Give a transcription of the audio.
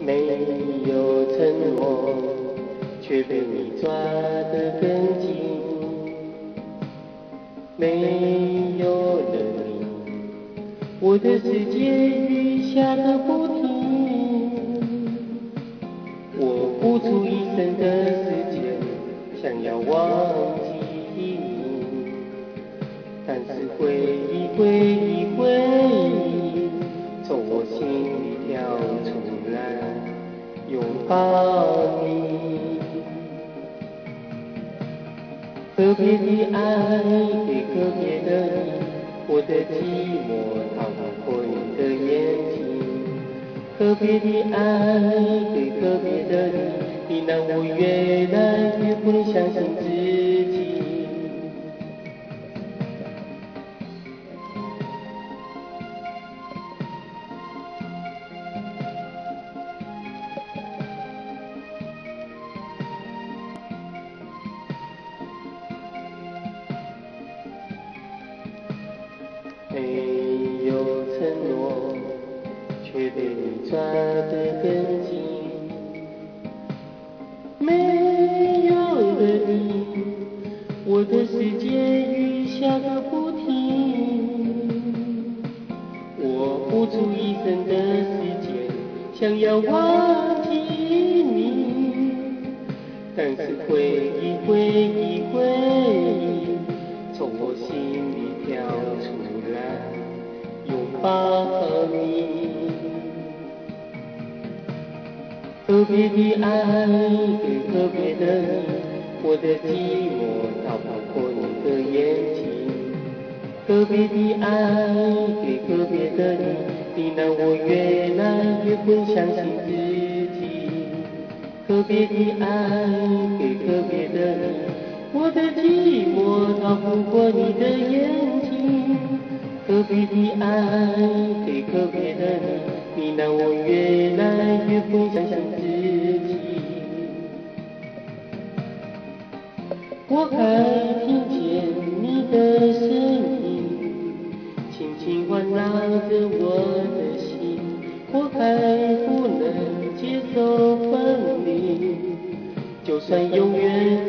没有承诺，却被你抓得更紧。没有了你，我的世界雨下个不停。我付出一生的时间，想要忘记你，但是回忆从我心里跳出来，拥抱你。特别的爱给特别的你，我的寂寞逃不过你的眼睛。特别的爱给特别的你，你让我越来越不能相信自己。没有承诺，却被你抓得更紧。没有了你，我的世界雨下个不停。我付出一生的时间，想要忘记你，但是回忆从我心里跳出来，拥抱你。特别的爱给特别的你，我的寂寞逃不过你的眼睛。特别的爱给特别的你，你让我越来越不相信自己。特别的爱给特别的你，我的寂寞逃不过你的眼睛。特别的爱给特别的你，你让我越来越不相信自己。我还听见你的声音，轻轻环绕着我的心。我还不能接受分离，就算永远